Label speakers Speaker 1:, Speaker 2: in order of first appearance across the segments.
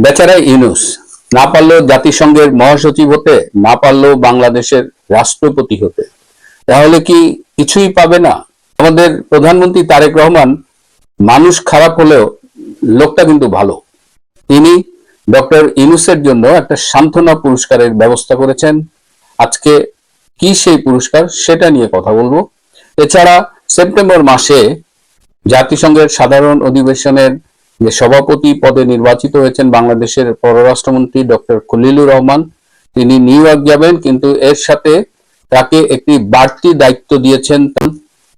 Speaker 1: বেচারা ইউনূস না পারলেও জাতিসংঘের মহাসচিব হতে, না পারলেও বাংলাদেশের রাষ্ট্রপতি হতে, তাহলে কি কিছুই পাবে না? আমাদের প্রধানমন্ত্রী তারেক রহমান মানুষ খারাপ হলেও লোকটা কিন্তু ভালো। তিনি ডক্টর ইউনূসের জন্য একটা সান্ত্বনা পুরস্কারের ব্যবস্থা করেছেন। আজকে কি সেই পুরস্কার সেটা নিয়ে কথা বলবো। এছাড়া সেপ্টেম্বর মাসে জাতিসংঘের সাধারণ অধিবেশনের যে সভাপতি পদে নির্বাচিত হয়েছেন বাংলাদেশের পররাষ্ট্রমন্ত্রী ডক্টর খলিলুর রহমান, তিনি নিউ ইয়র্ক যাবেন, কিন্তু এর সাথে তাকে একটি বাড়তি দায়িত্ব দিয়েছেন।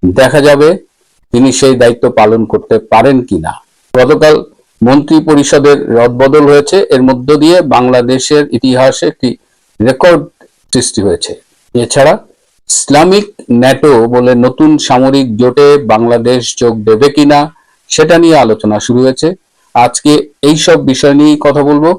Speaker 1: দেখা যাবে তিনি সেই দায়িত্ব পালন করতে পারেন কিনা। গতকাল মন্ত্রী পরিষদের রদবদল হয়েছে, এর মধ্য দিয়ে বাংলাদেশের ইতিহাসে একটি রেকর্ড সৃষ্টি হয়েছে। এছাড়া ইসলামিক ন্যাটো বলে নতুন সামরিক জোটে বাংলাদেশ যোগ দেবে কিনা সেটা নিয়ে আলোচনা শুরু হয়েছে। আজকে এই সব বিষয় নিয়ে কথা বলবো,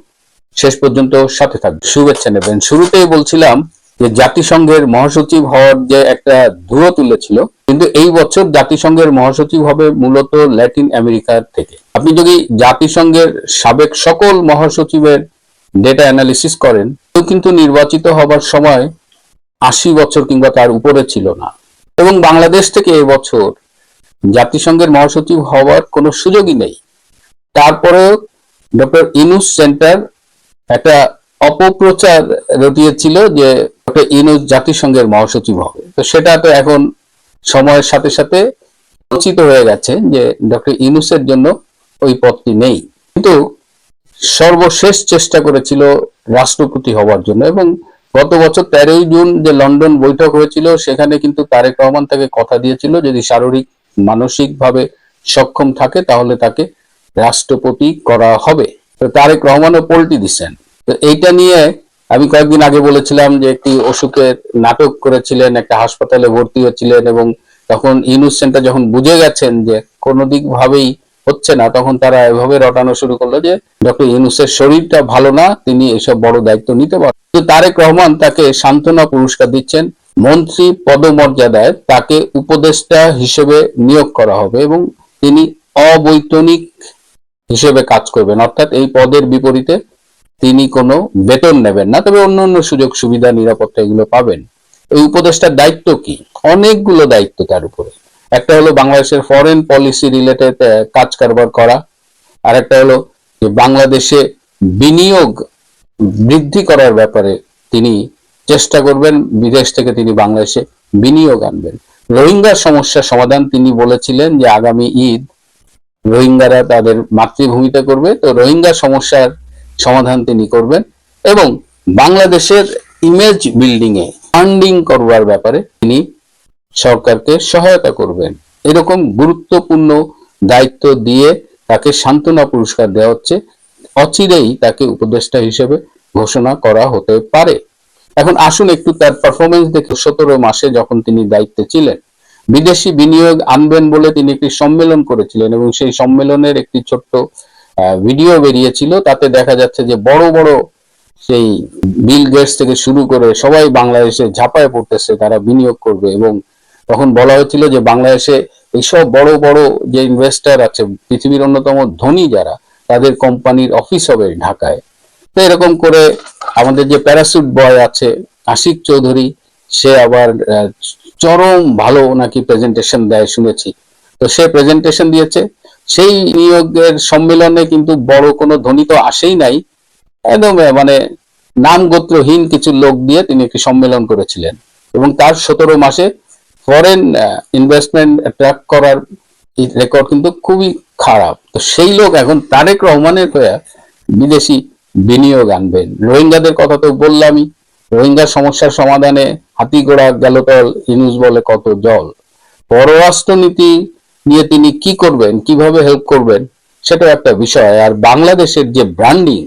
Speaker 1: শেষ পর্যন্ত সাথে থাকবে। শুভেচ্ছা নেবেন। শুরুতেই বলছিলাম যে জাতিসংঘের মহাসচিব হওয়ার যে একটা ধুয়ো তুলেছিল, কিন্তু এই বছর জাতিসংঘের মহাসচিব হবে মূলত ল্যাটিন আমেরিকার থেকে। আপনি যদি জাতিসংঘের সাবেক সকল মহাসচিবের ডেটা অ্যানালিসিস করেন, কেউ কিন্তু নির্বাচিত হবার সময় 80 বছর কিংবা তার উপরে ছিল না। এবং বাংলাদেশ থেকে এবছর জাতিসংঘের মহাসচিব হওয়ার কোনো সুযোগই নেই। তারপরেও ডক্টর ইউনূস সেন্টার একটা অপপ্রচার রটিয়েছিল যে ডক্টর ইউনূস জাতিসংঘের মহাসচিব হবে। তো সেটা তো এখন সময়ের সাথে সাথে আলোচিত হয়ে গেছে যে ডক্টর ইউনূসের জন্য ওই পদটি নেই। কিন্তু সর্বশেষ চেষ্টা করেছিল রাষ্ট্রপতি হওয়ার জন্য, এবং গত বছর 13ই জুন যে লন্ডন বৈঠক হয়েছিল সেখানে কিন্তু তারেক রহমান তাকে কথা দিয়েছিল যদি শারীরিক মানসিকভাবে সক্ষম থাকে তাহলে তাকে রাষ্ট্রপতি করা হবে। তো তারেক রহমানও পল্টি দিচ্ছেন। তো এইটা নিয়ে আমি কয়েকদিন আগে বলেছিলাম যে একটি অসুখের নাটক করেছিলেন, একটা হাসপাতালে ভর্তি হয়েছিলেন, এবং তখন ইউনূস সেন্টার যখন বুঝে গেছেন যে কোনো দিক ভাবেই হচ্ছে না, তখন তারা এভাবে রটানো শুরু করলো যে ডক্টর ইউনূসের শরীরটা ভালো না, তিনি এসব বড় দায়িত্ব নিতে পারেন। তারেক রহমান তাকে সান্ত্বনা পুরস্কার দিচ্ছেন। মন্ত্রী পদমর্যাদায় তাকে উপদেষ্টা হিসেবে নিয়োগ করা হবে এবং তিনি অবৈতনিক হিসেবে কাজ করবেন, অর্থাৎ এই পদের বিপরীতে তিনি কোনো বেতন নেবেন না, তবে অন্যান্য সুযোগ সুবিধা নিরাপত্তা এগুলো পাবেন। এই উপদেষ্টার দায়িত্ব কি? অনেকগুলো দায়িত্ব তার উপরে। একটা হলো বাংলাদেশের ফরেন পলিসি রিলেটেড কাজ কারবার করা, আর একটা হলো যে বাংলাদেশে বিনিয়োগ বৃদ্ধি করার ব্যাপারে তিনি চেষ্টা করবেন, বিদেশ থেকে তিনি বাংলাদেশে বিনিয়োগ আনবেন। রোহিঙ্গা সমস্যার সমাধান তিনি বলেছিলেন যে আগামী ঈদ রোহিঙ্গারা তাদের মাতৃভূমিতে করবে, তো রোহিঙ্গা সমস্যার সমাধান তিনি করবেন এবং বাংলাদেশের ইমেজ বিল্ডিং এ ফান্ডিং করবার ব্যাপারে তিনি সরকারকে সহায়তা করবেন। এরকম গুরুত্বপূর্ণ দায়িত্ব দিয়ে তাকে সান্ত্বনা পুরস্কার দেওয়া হচ্ছে। অচিরেই তাকে উপদেষ্টা হিসেবে ঘোষণা করা হতে পারে। এখন আসুন একটু তার পারফরমেন্স দেখে। 17 মাসে যখন তিনি দায়িত্বে ছিলেন, বিদেশি বিনিয়োগ আনবেন বলে তিনি একটি সম্মেলন করেছিলেন এবং সেই সম্মেলনের একটি ছোট্ট ভিডিও বেরিয়েছিল। তাতে দেখা যাচ্ছে যে বড় বড় সেই বিল গেটস থেকে শুরু করে সবাই বাংলাদেশে ঝাঁপায় পড়তেছে, তারা বিনিয়োগ করবে। এবং তখন বলা হয়েছিল যে বাংলাদেশে এইসব বড় বড় যে ইনভেস্টার আছে, পৃথিবীর অন্যতম ধনী যারা, তাদের কোম্পানির অফিস হবে ঢাকায়। তো এরকম করে আমাদের যে প্যারাসুট বয় আছে আশিক চৌধুরী, সে আবার চরম ভালো নাকি প্রেজেন্টেশন দেয় শুনেছি। তো সে প্রেজেন্টেশন দিয়েছে। সেই নিয়োগের সম্মেলনে কিন্তু বড় কোনো ধনী তো আসেই নাই, একদম মানে নাম গোত্রহীন কিছু লোক দিয়ে তিনি একটি সম্মেলন করেছিলেন এবং তার 17 মাসে ফরেন ইনভেস্টমেন্ট অ্যাট্রাক্ট করার রেকর্ড কিন্তু খুবই খারাপ। তো সেই লোক এখন তারেক রহমানের হয়ে বিদেশি বিনিয়োগ আনবেন। রোহিঙ্গাদের কথা তো বললামই, রোহিঙ্গা সমস্যার সমাধানে হাতি ঘোড়া গেল তল, ইউনূস বলে কত জল। পররাষ্ট্রনীতি নিয়ে তিনি কি করবেন, কিভাবে হেল্প করবেন, সেটা একটা বিষয়। আর বাংলাদেশের যে ব্র্যান্ডিং,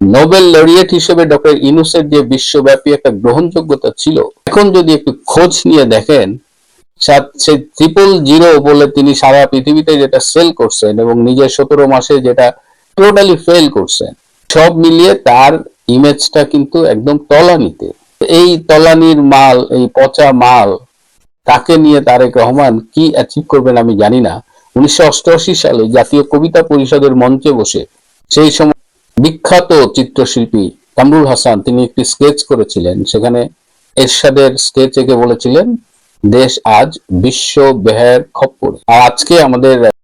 Speaker 1: নোবেল লরিয়েট হিসেবে ডক্টর ইউনূসের যে বিশ্বব্যাপী একটা গ্রহণযোগ্যতা ছিল, এখন যদি একটু খোঁজ নিয়ে দেখেন, সেই 000 বলে তিনি সারা পৃথিবীতে যেটা সেল করছেন এবং নিজের 17 মাসে যেটা টোটালি ফেল করছেন, সব মিলিয়ে তার ইমেজটা কিন্তু একদম তলানিতে। এই তলানির মাল, এই পচা মাল, তাকে নিয়ে তারেক রহমান কি অ্যাচিভ করবেন আমি জানি না। 1988 সালে জাতীয় কবিতা পরিষদের মঞ্চে বসে সেই সময় বিখ্যাত চিত্রশিল্পী কামরুল হাসান তিনি একটি স্কেচ করেছিলেন, সেখানে এরশাদের স্কেচ এঁকে বলেছিলেন, দেশ আজ বিশ্ব ব্যয়ের খপ্পরে। আর আজকে আমাদের